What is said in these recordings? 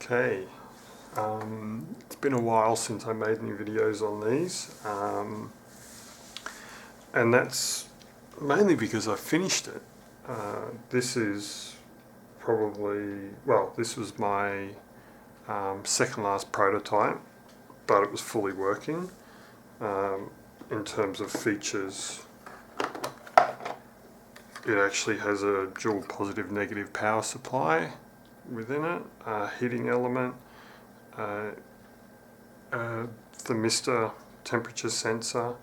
Okay, it's been a while since I made any videos on these, and that's mainly because I finished it. This is probably, well, this was my second last prototype, but it was fully working. In terms of features, it actually has a dual positive negative power supply within it, a heating element, thermistor, temperature sensor,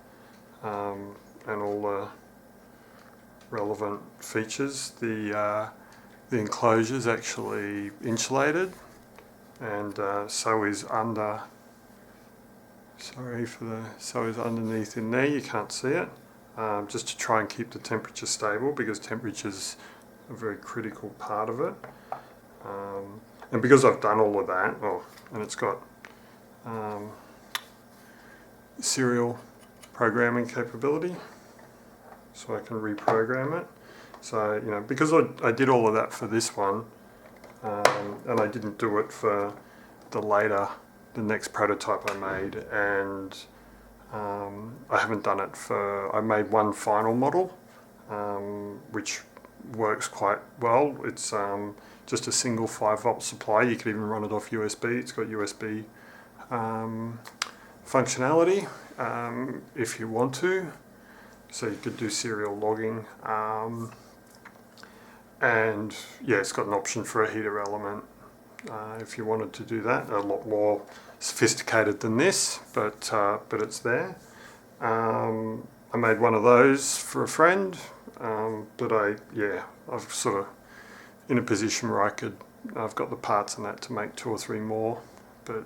and all the relevant features. The enclosure is actually insulated, and so is underneath in there. You can't see it, just to try and keep the temperature stable, because temperature's a very critical part of it. And because I've done all of that, and it's got serial programming capability, so I can reprogram it. So, you know, because I did all of that for this one, and I didn't do it for the next prototype I made, and I haven't done it for, I made one final model, which works quite well. It's just a single 5-volt supply. You could even run it off USB. It's got USB functionality if you want to. So you could do serial logging. And yeah, it's got an option for a heater element if you wanted to do that. A lot more sophisticated than this, but it's there. I made one of those for a friend, but I've sort of in a position where I've got the parts and that to make 2 or 3 more, but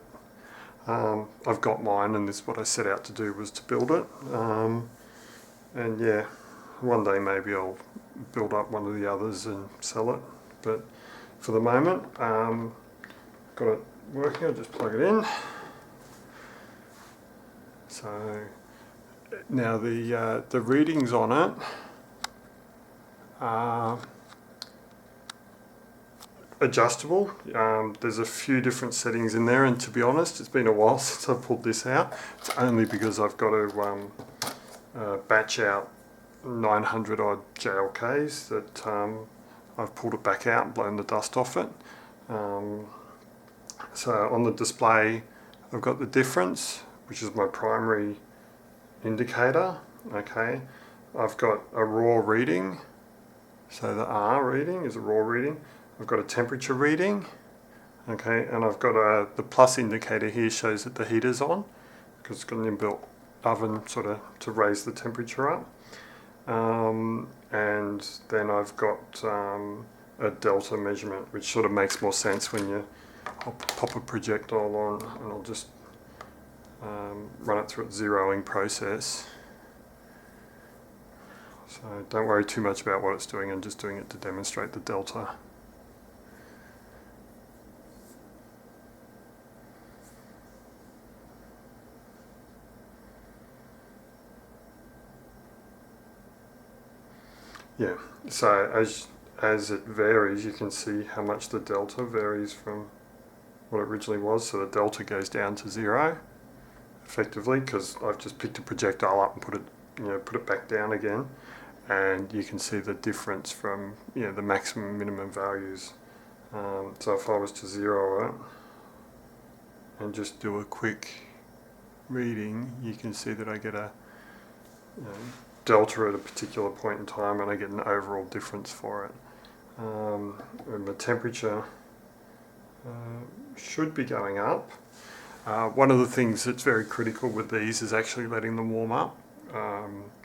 I've got mine, and this is what I set out to do, was to build it. And yeah, one day maybe I'll build up one of the others and sell it, but for the moment, got it working. I'll just plug it in. So now the readings on it are adjustable. There's a few different settings in there, and to be honest, it's been a while since I've pulled this out. It's only because I've got to batch out 900 odd JLKs that I've pulled it back out and blown the dust off it. So on the display I've got the difference, which is my primary indicator. Okay, I've got a raw reading, so the R reading is a raw reading. I've got a temperature reading, okay, and I've got the plus indicator here shows that the heater's on, because it's got an inbuilt oven sort of to raise the temperature up. And then I've got a delta measurement, which sort of makes more sense when you pop a projectile on, and I'll just run it through its zeroing process. So don't worry too much about what it's doing. I'm just doing it to demonstrate the delta. Yeah, so as it varies, you can see how much the delta varies from what it originally was. So the delta goes down to 0, effectively, because I've just picked a projectile up and put it back down again, and you can see the difference from the maximum and minimum values. So if I was to 0 it and just do a quick reading, you can see that I get a delta at a particular point in time, and I get an overall difference for it. And the temperature should be going up. One of the things that's very critical with these is actually letting them warm up.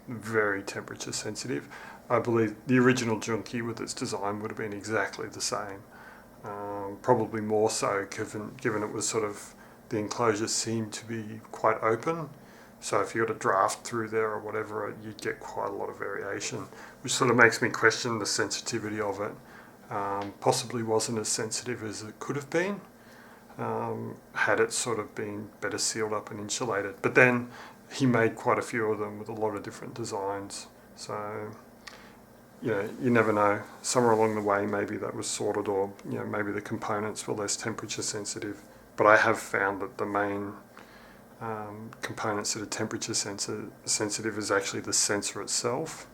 Very temperature sensitive. I believe the original Juenke with its design would have been exactly the same. Probably more so given it was sort of, the enclosure seemed to be quite open. So if you got a draft through there or whatever, you'd get quite a lot of variation, which sort of makes me question the sensitivity of it. Possibly wasn't as sensitive as it could have been, had it sort of been better sealed up and insulated. But then he made quite a few of them with a lot of different designs. So you never know. Somewhere along the way, maybe that was sorted, or maybe the components were less temperature sensitive. But I have found that the main components that are temperature sensitive is actually the sensor itself.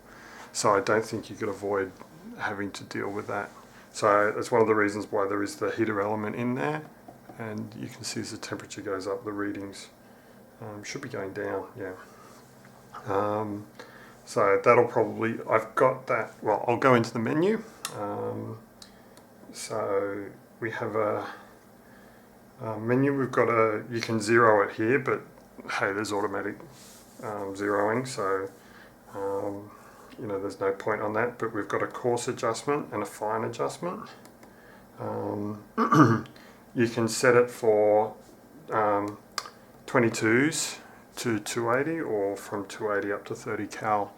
So I don't think you could avoid having to deal with that. So that's one of the reasons why there is the heater element in there. And you can see as the temperature goes up, the readings should be going down, so that'll probably, I've got that, well, I'll go into the menu. So we have a menu, we've got you can zero it here, but hey, there's automatic zeroing, so there's no point on that, but we've got a coarse adjustment and a fine adjustment. You can set it for 22s to 280, or from 280 up to 30 cal,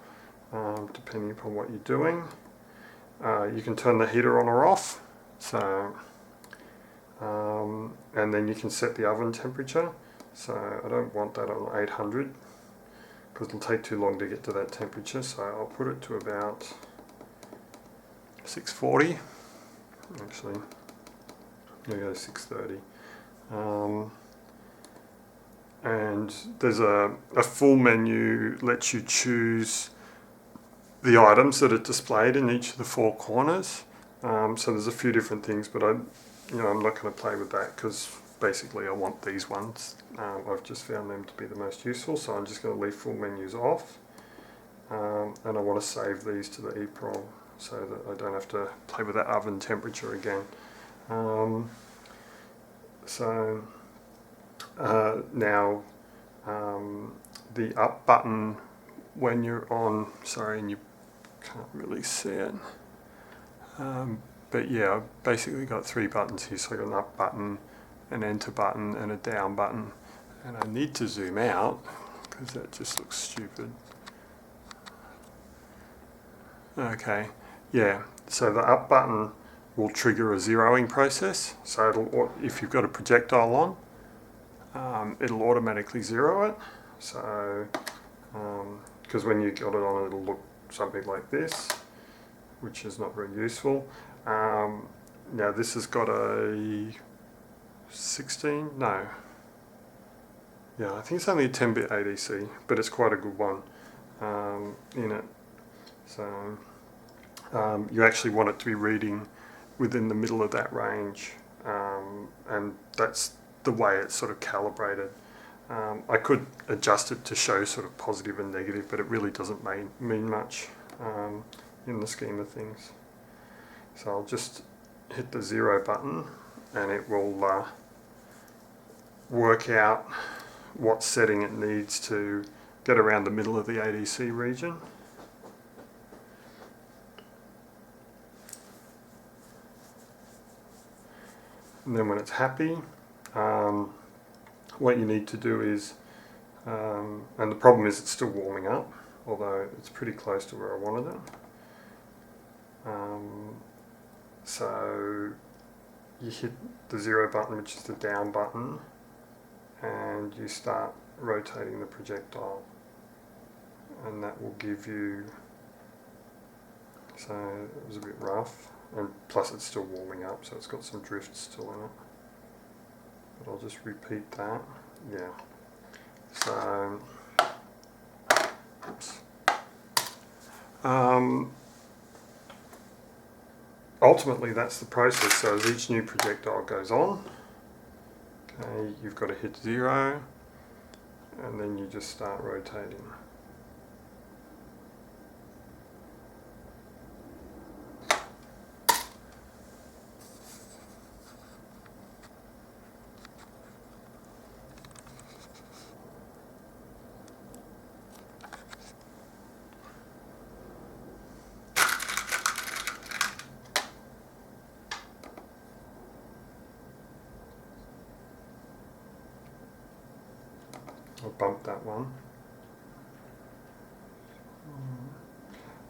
depending upon what you're doing. You can turn the heater on or off, so and then you can set the oven temperature. So I don't want that on 800 because it'll take too long to get to that temperature, so I'll put it to about 640. Actually, I'll go 630. And there's a full menu, lets you choose the items that are displayed in each of the four corners. So there's a few different things, but I'm not going to play with that because basically I want these ones. I've just found them to be the most useful, so I'm just going to leave full menus off. And I want to save these to the EEPROM so that I don't have to play with that oven temperature again. Now the up button when you're on, sorry, and you can't really see it, but yeah, I've basically got three buttons here. So I've got an up button, an enter button, and a down button, and I need to zoom out because that just looks stupid. Okay, yeah, so the up button will trigger a zeroing process. So if you've got a projectile on, it'll automatically zero it. So, because when you got it on, it'll look something like this, which is not very useful. Now this has got a 16, no. Yeah, I think it's only a 10-bit ADC, but it's quite a good one in it. So you actually want it to be reading within the middle of that range, and that's the way it's sort of calibrated. I could adjust it to show sort of positive and negative, but it really doesn't mean much in the scheme of things. So I'll just hit the 0 button and it will work out what setting it needs to get around the middle of the ADC region. And then when it's happy, what you need to do is, and the problem is it's still warming up, although it's pretty close to where I wanted it. So you hit the 0 button, which is the down button, and you start rotating the projectile, and that will give you, so it was a bit rough, and plus it's still warming up, so it's got some drift still in it. But I'll just repeat that, yeah. So, oops. Ultimately that's the process. So as each new projectile goes on, okay, you've got to hit 0, and then you just start rotating. I'll bump that one.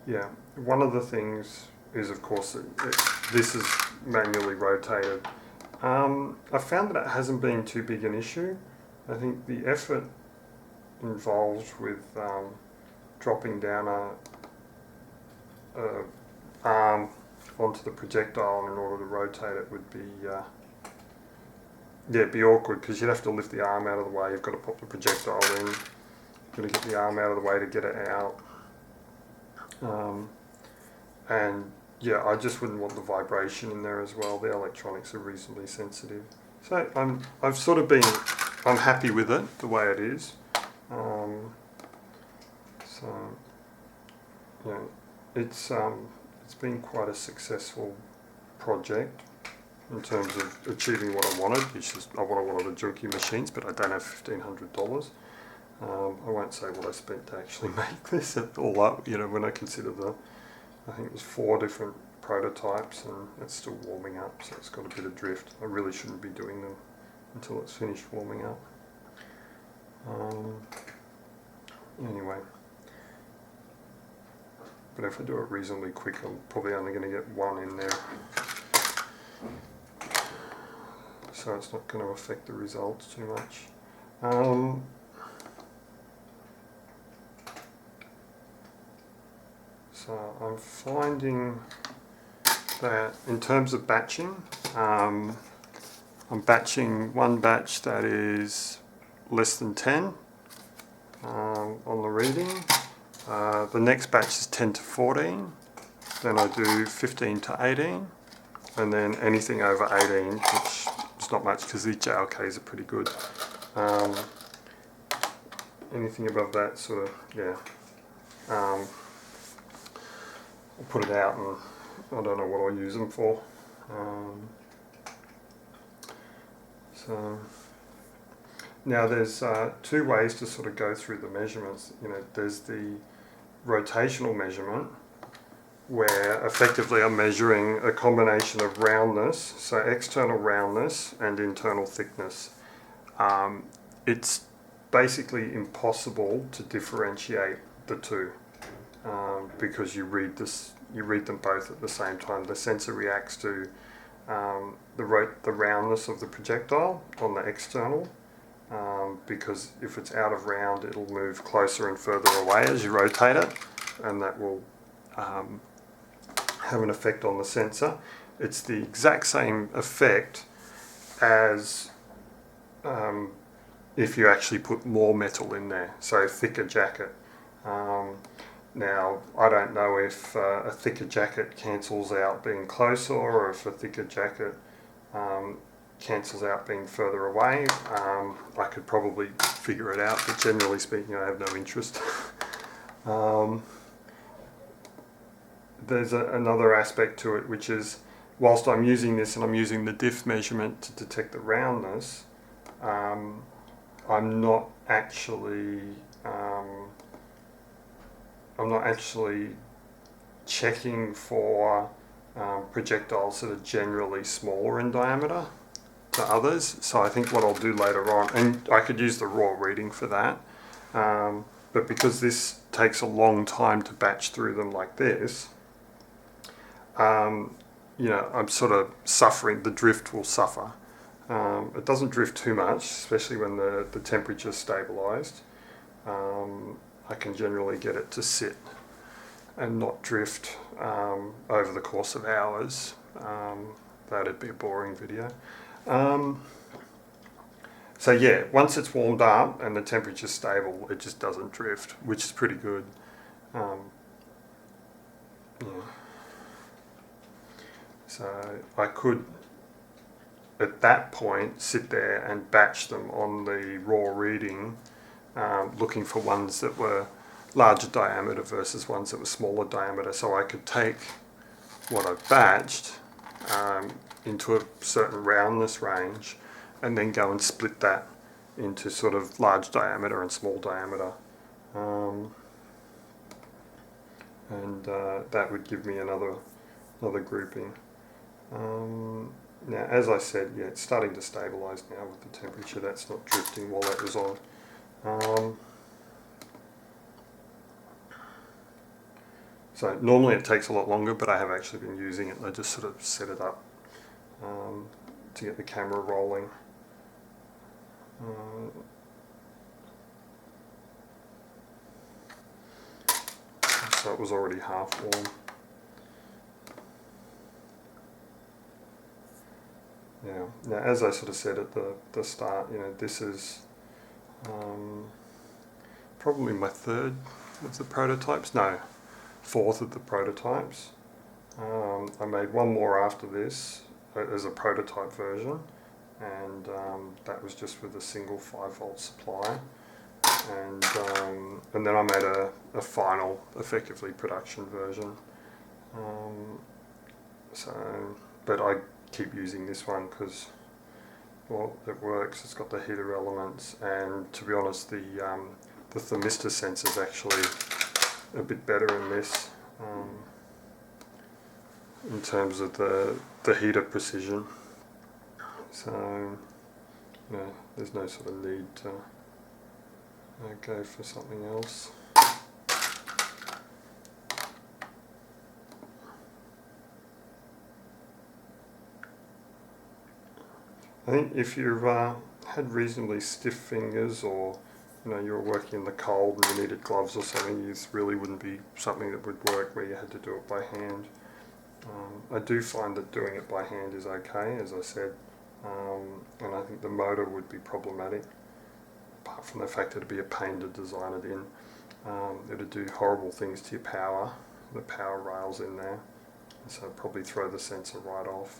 Yeah, one of the things is, of course, that this is manually rotated. I found that it hasn't been too big an issue. I think the effort involved with dropping down a arm onto the projectile, and in order to rotate it would be it'd be awkward because you'd have to lift the arm out of the way. You've got to pop the projectile in. You've got to get the arm out of the way to get it out. And yeah, I just wouldn't want the vibration in there as well. The electronics are reasonably sensitive. So I'm happy with it the way it is. So you know, it's been quite a successful project in terms of achieving what I wanted, which is I wanted one of the Juenke machines, but I don't have $1,500. I won't say what I spent to actually make this all up. You know, when I consider I think it was 4 different prototypes, and it's still warming up, so it's got a bit of drift. I really shouldn't be doing them until it's finished warming up. Anyway, but if I do it reasonably quick, I'm probably only going to get 1 in there, so it's not going to affect the results too much. So I'm finding that in terms of batching, I'm batching one batch that is less than 10 on the reading. The next batch is 10 to 14. Then I do 15 to 18. And then anything over 18, which is not much because these JLKs are pretty good. Anything above that sort of, yeah. I'll put it out and I don't know what I'll use them for. So now there's 2 ways to sort of go through the measurements. You know, there's the rotational measurement, where effectively I'm measuring a combination of roundness, so external roundness and internal thickness. It's basically impossible to differentiate the two. Because you read them both at the same time. The sensor reacts to the roundness of the projectile on the external, because if it's out of round, it'll move closer and further away as you rotate it, and that will have an effect on the sensor. It's the exact same effect as if you actually put more metal in there, so thicker jacket. Now, I don't know if a thicker jacket cancels out being closer, or if a thicker jacket cancels out being further away. I could probably figure it out, but generally speaking, I have no interest. There's another aspect to it, which is, whilst I'm using this and I'm using the diff measurement to detect the roundness, I'm not actually checking for projectiles that are generally smaller in diameter to others. So I think what I'll do later on, and I could use the raw reading for that, but because this takes a long time to batch through them like this, you know, I'm sort of suffering, the drift will suffer. It doesn't drift too much, especially when the temperature's stabilized. I can generally get it to sit and not drift over the course of hours. That'd be a boring video. So yeah, once it's warmed up and the temperature's stable, it just doesn't drift, which is pretty good. Yeah. So I could, at that point, sit there and batch them on the raw reading, looking for ones that were larger diameter versus ones that were smaller diameter, so I could take what I've batched into a certain roundness range and then go and split that into sort of large diameter and small diameter, and that would give me another grouping. Now, as I said, yeah, it's starting to stabilize now with the temperature. That's not drifting while that was on. So normally it takes a lot longer, but I have actually been using it. I just sort of set it up to get the camera rolling. So it was already half warm. Yeah. Now, as I sort of said at the start, you know, this is probably my third of the prototypes. No, fourth of the prototypes. I made one more after this as a prototype version, and that was just with a single 5-volt supply. And then I made a final, effectively production version. But I keep using this one because, well, it works. It's got the heater elements, and to be honest, the thermistor sensor is actually a bit better in this in terms of the heater precision. So, yeah, there's no sort of need to go for something else. I think if you've had reasonably stiff fingers, or you know, you were working in the cold and you needed gloves or something, this really wouldn't be something that would work where you had to do it by hand. I do find that doing it by hand is okay, as I said, and I think the motor would be problematic, apart from the fact that it'd be a pain to design it in. It'd do horrible things to your power, the power rails in there, so it'd probably throw the sensor right off.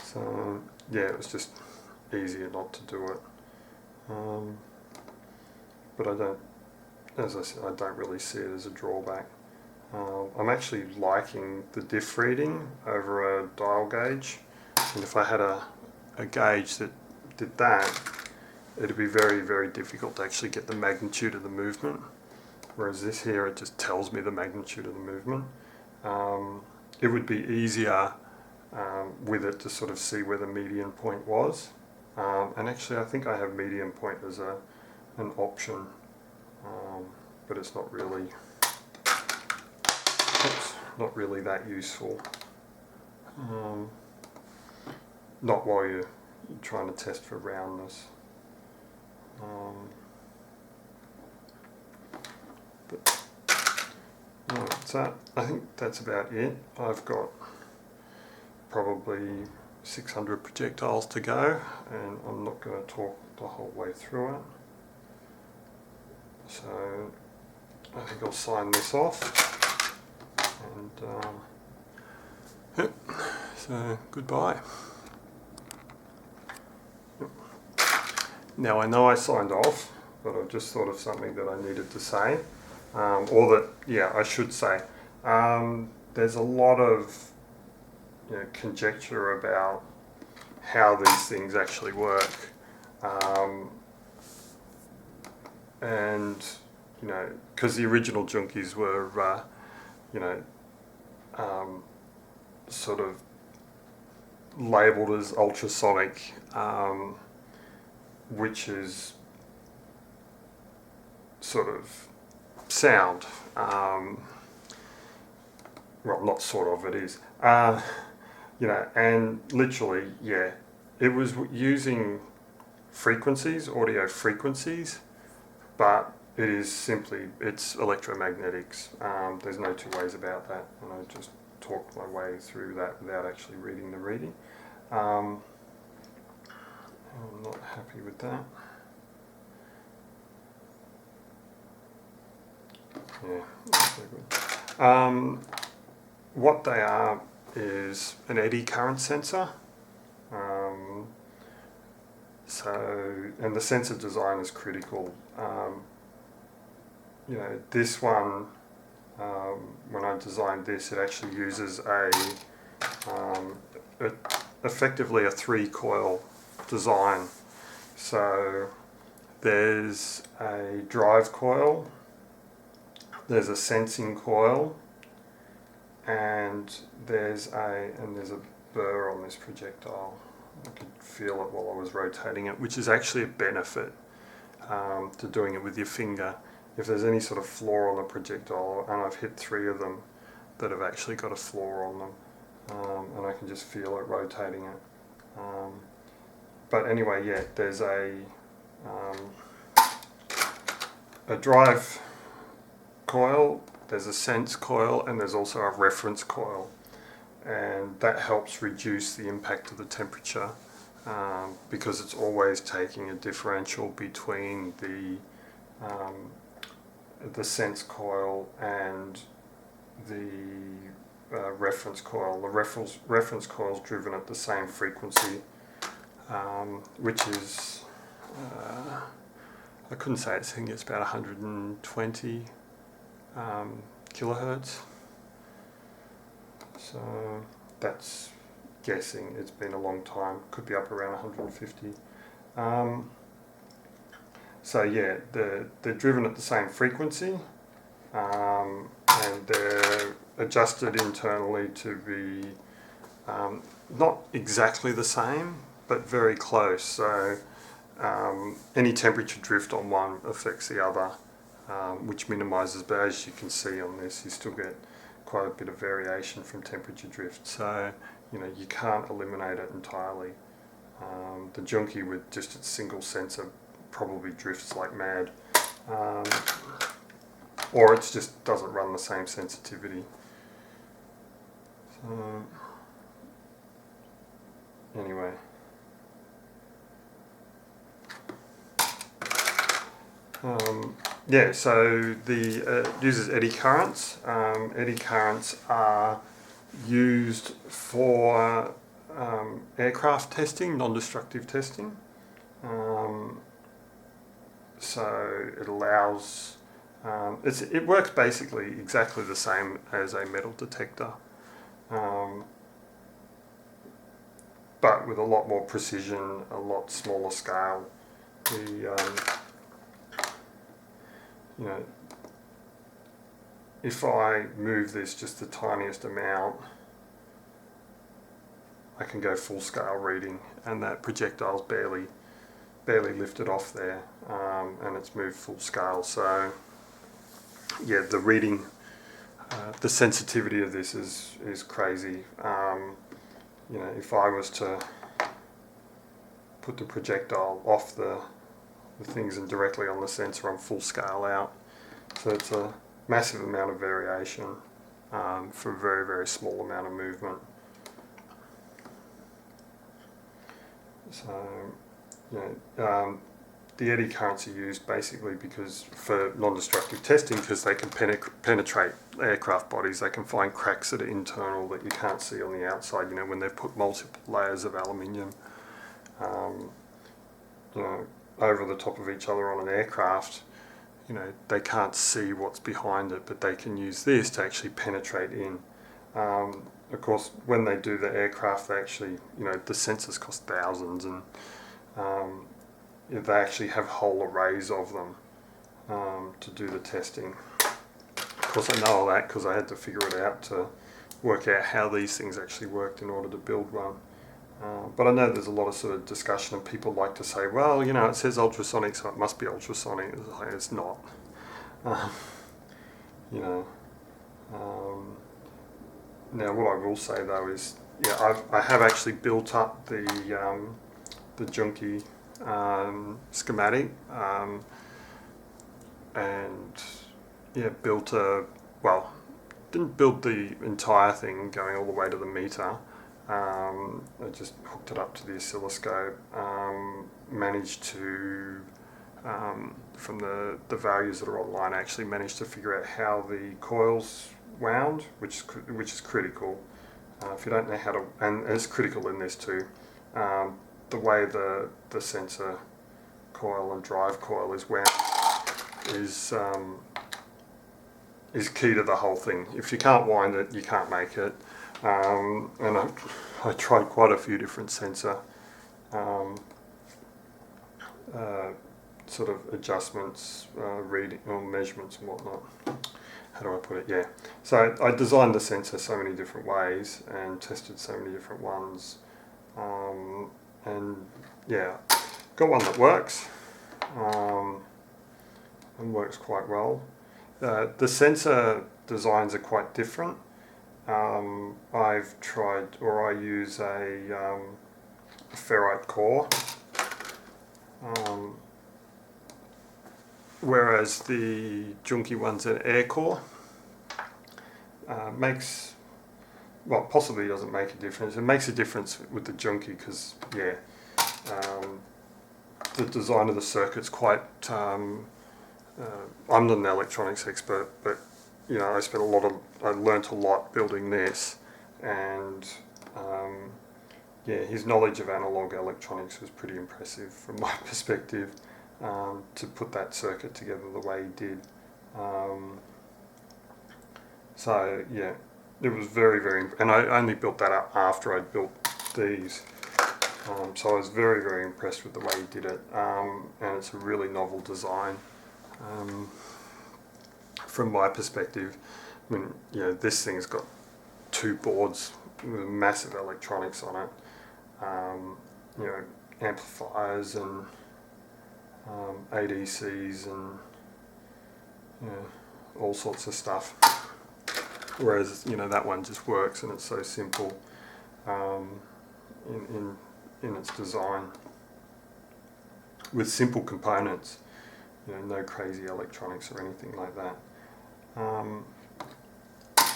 So yeah, it was just easier not to do it. But I don't, as I said, I don't really see it as a drawback. I'm actually liking the diff reading over a dial gauge, and if I had a gauge that did that, it'd be very, very difficult to actually get the magnitude of the movement, whereas this here, it just tells me the magnitude of the movement. It would be easier with it to sort of see where the median point was, and actually I think I have median point as an option, but it's not really that useful, not while you're trying to test for roundness. So I think that's about it. I've got probably 600 projectiles to go, and I'm not going to talk the whole way through it. So I think I'll sign this off, and so goodbye. Now I know I signed off, but I've just thought of something that I needed to say, or that, yeah, I should say. There's a lot of conjecture about how these things actually work, and because the original Juenkes were sort of labelled as ultrasonic, which is sort of sound, well, not sort of, it is, and literally, yeah, it was using frequencies, audio frequencies, but it is simply, it's electromagnetics. There's no two ways about that, and I just talked my way through that without actually reading the reading. I'm not happy with that. Yeah, that's very good. What they are is an eddy current sensor. And the sensor design is critical. This one, when I designed this, it actually uses effectively a 3-coil design. So there's a drive coil, there's a sensing coil, and there's a burr on this projectile. I could feel it while I was rotating it, which is actually a benefit to doing it with your finger. If there's any sort of flaw on the projectile, and I've hit 3 of them that have actually got a flaw on them, and I can just feel it rotating it. But anyway, yeah, there's a drive coil, there's a sense coil, and there's also a reference coil. and that helps reduce the impact of the temperature because it's always taking a differential between the sense coil and the reference coil. The reference coil is driven at the same frequency, which is I couldn't say it's, I think it's about 120 kilohertz. So that's guessing. It's been a long time. Could be up around 150. So yeah, they're driven at the same frequency, and they're adjusted internally to be not exactly the same, but very close. So any temperature drift on one affects the other, which minimises, but as you can see on this, you still get quite a bit of variation from temperature drift. So, you know, you can't eliminate it entirely. The Juenke with just its single sensor probably drifts like mad, or it just doesn't run the same sensitivity. So, anyway. Yeah, so the uses eddy currents. Eddy currents are used for aircraft testing, non-destructive testing. So it allows, it works basically exactly the same as a metal detector, but with a lot more precision, a lot smaller scale. You know, if I move this just the tiniest amount, I can go full scale reading, and that projectile's barely lifted off there, and it's moved full scale. So yeah, the reading, the sensitivity of this is crazy. You know, if I was to put the projectile off the things and directly on the sensor, on full scale out. So it's a massive amount of variation for a very, very small amount of movement. So, you know, the eddy currents are used basically because for non-destructive testing, because they can penetrate aircraft bodies. They can find cracks that are internal that you can't see on the outside. You know, when they've put multiple layers of aluminium, you know, over the top of each other on an aircraft, you know, they can't see what's behind it, but they can use this to actually penetrate in. Of course, when they do the aircraft, they actually, you know, the sensors cost thousands, and they actually have whole arrays of them to do the testing. Of course, I know all that because I had to figure it out to work out how these things actually worked in order to build one. But I know there's a lot of sort of discussion, and people like to say, well, you know, it says ultrasonic, so it must be ultrasonic. It's not. You know. Now, what I will say though is, yeah, I have actually built up the Juenke schematic, and yeah, didn't build the entire thing going all the way to the meter. I just hooked it up to the oscilloscope, managed to, from the values that are online, I actually managed to figure out how the coils wound, which is critical. If you don't know how to, and it's critical in this too, the way the sensor coil and drive coil is wound is key to the whole thing. If you can't wind it, you can't make it. And I tried quite a few different sensor sort of adjustments, reading or measurements and whatnot. How do I put it? Yeah. So I designed the sensor so many different ways and tested so many different ones, and yeah, got one that works and works quite well. The sensor designs are quite different. I've tried, or I use a ferrite core, whereas the Juenke one's an air core. Makes well, possibly doesn't make a difference. It makes a difference with the Juenke because, yeah, the design of the circuit's quite, I'm not an electronics expert, but, you know, I learnt a lot building this, and, yeah, his knowledge of analog electronics was pretty impressive from my perspective, to put that circuit together the way he did. So, yeah, it was very, and I only built that up after I'd built these. So I was very impressed with the way he did it, and it's a really novel design. From my perspective, I mean, you know, this thing's got 2 boards with massive electronics on it, you know, amplifiers and ADCs and, you know, all sorts of stuff. Whereas, you know, that one just works and it's so simple in its design with simple components, you know, no crazy electronics or anything like that.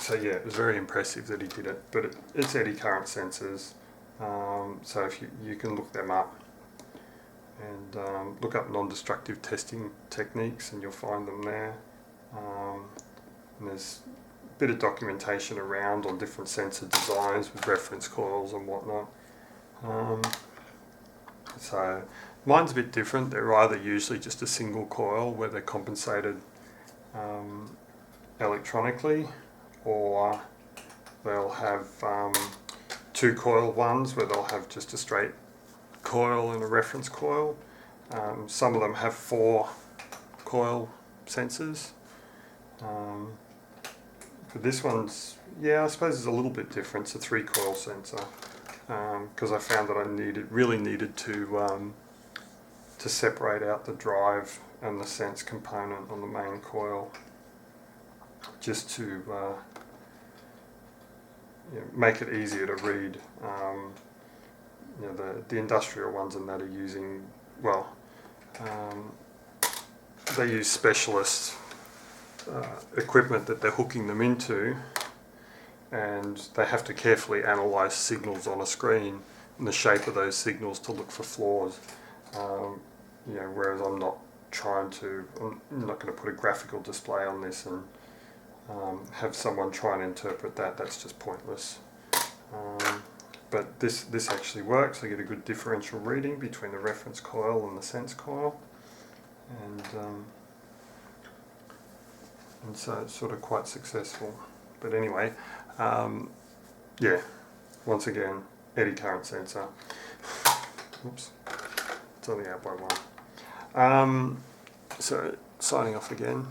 So yeah, it was very impressive that he did it, but it's eddy current sensors, so if you can look them up and look up non-destructive testing techniques and you'll find them there. And there's a bit of documentation around on different sensor designs with reference coils and whatnot. So mine's a bit different. They're either usually just a single coil where they're compensated electronically, or they'll have 2 coil ones where they'll have just a straight coil and a reference coil. Some of them have 4 coil sensors. But this one's, yeah, I suppose it's a little bit different. It's a 3 coil sensor, because I found that I really needed to separate out the drive and the sense component on the main coil, just to you know, make it easier to read. You know, the industrial ones and that are using, well, they use specialist equipment that they're hooking them into, and they have to carefully analyse signals on a screen and the shape of those signals to look for flaws. You know, whereas I'm not going to put a graphical display on this and have someone try and interpret that. That's just pointless. But this actually works. I get a good differential reading between the reference coil and the sense coil, and so it's sort of quite successful. But anyway, yeah, once again, eddy current sensor. Oops, it's only out by 1. So signing off again.